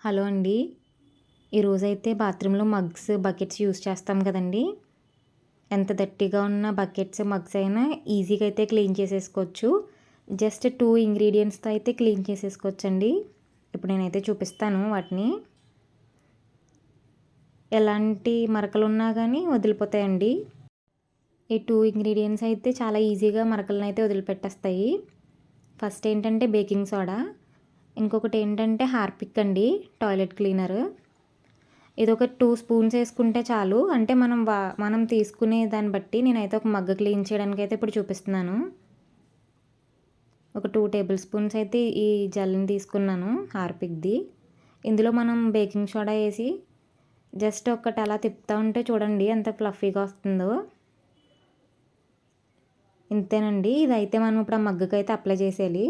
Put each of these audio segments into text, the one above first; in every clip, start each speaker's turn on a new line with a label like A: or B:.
A: Hello అండి. ఈరోజైతే బాత్రూంలో మగ్స్, బకెట్స్ యూజ్ చేస్తాం కదండీ! ఎంత డర్టీగా ఉన్న బకెట్స్, మగ్స్ అయినా ఈజీగా అయితే క్లీన్ చేసేసుకోవచ్చు. జస్ట్ 2 ఇంగ్రీడియెంట్స్‌తో అయితే క్లీన్ చేసేసుకోవచ్చండి. ఇప్పుడు నేనైతే చూపిస్తాను వాటిని. ఎలాంటి మరకలున్నా గానీ వదిలిపోతాయండి. ఈ 2 ఇంగ్రీడియెంట్స్ అయితే చాలా ఈజీగా మరకలనైతే వదిలిపెట్టేస్తాయి. ఫస్ట్ ఏంటంటే బేకింగ్ సోడా. ఇంకొకటి ఏంటంటే హార్పిక్ అండి, టాయిలెట్ క్లీనర్. ఇదొక 2 స్పూన్స్ వేసుకుంటే చాలు. అంటే మనం తీసుకునే దాన్ని బట్టి నేనైతే ఒక మగ్గ క్లీన్ చేయడానికైతే ఇప్పుడు చూపిస్తున్నాను. ఒక 2 టేబుల్ స్పూన్స్ అయితే ఈ జెల్‌ని తీసుకున్నాను హార్పిక్‌ది. ఇందులో మనం బేకింగ్ సోడా వేసి జస్ట్ ఒకటి అలా తిప్పుతూ ఉంటే చూడండి ఎంత ఫ్లఫీగా వస్తుందో. ఇంతేనండి. ఇదైతే మనం ఇప్పుడు ఆ మగ్గకైతే అప్లై చేసేయాలి.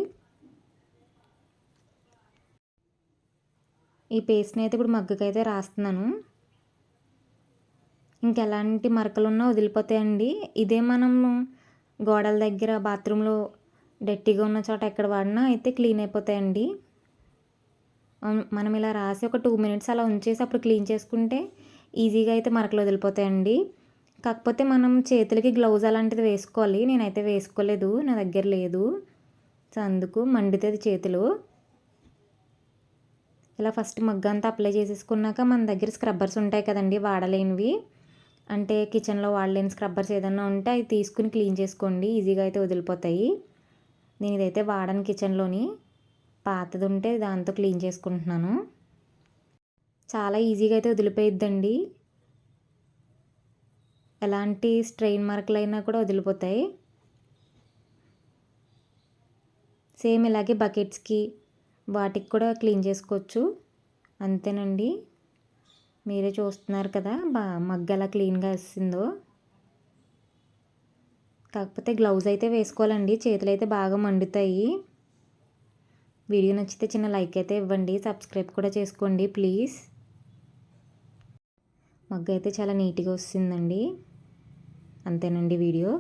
A: ఈ పేస్ట్‌ని అయితే ఇప్పుడు మగ్గకైతే రాస్తున్నాను. ఇంకెలాంటి మరకలున్నా వదిలిపోతాయండి. ఇదే మనము గోడల దగ్గర, బాత్రూంలో డర్టీగా ఉన్న చోట ఎక్కడ వాడినా అయితే క్లీన్ అయిపోతాయండి. మనం ఇలా రాసి ఒక 2 మినిట్స్ అలా ఉంచేసి అప్పుడు క్లీన్ చేసుకుంటే ఈజీగా అయితే మరకలు వదిలిపోతాయండి. కాకపోతే మనం చేతులకి గ్లౌజ్ అలాంటిది వేసుకోవాలి. నేనైతే వేసుకోలేదు, నా దగ్గర లేదు. సో, అందుకు మండుతది చేతులు. ఇలా ఫస్ట్ మగ్గంతా అప్లై చేసేసుకున్నాక మన దగ్గర స్క్రబ్బర్స్ ఉంటాయి కదండీ వాడలేనివి. అంటే కిచెన్లో వాడలేని స్క్రబ్బర్స్ ఏదన్నా ఉంటే అవి తీసుకుని క్లీన్ చేసుకోండి. ఈజీగా అయితే వదిలిపోతాయి. నేను ఇదైతే వాడను కిచెన్లోని. పాతది ఉంటే దాంతో క్లీన్ చేసుకుంటున్నాను. చాలా ఈజీగా అయితే వదిలిపోయిద్దండి. ఎలాంటి స్ట్రెయిన్ మార్కులైనా కూడా వదిలిపోతాయి. సేమ్ ఇలాగే బకెట్స్కి వాటికి కూడా క్లీన్ చేసుకోవచ్చు. అంతేనండి. మీరే చూస్తున్నారు కదా మగ్గ ఎలా క్లీన్గా వస్తుందో. కాకపోతే గ్లౌజ్ అయితే వేసుకోవాలండి, చేతులు అయితే బాగా మండుతాయి. వీడియో నచ్చితే చిన్న లైక్ అయితే ఇవ్వండి, సబ్స్క్రైబ్ కూడా చేసుకోండి ప్లీజ్. మగ్గ అయితే చాలా నీట్గా వస్తుందండి. అంతేనండి వీడియో.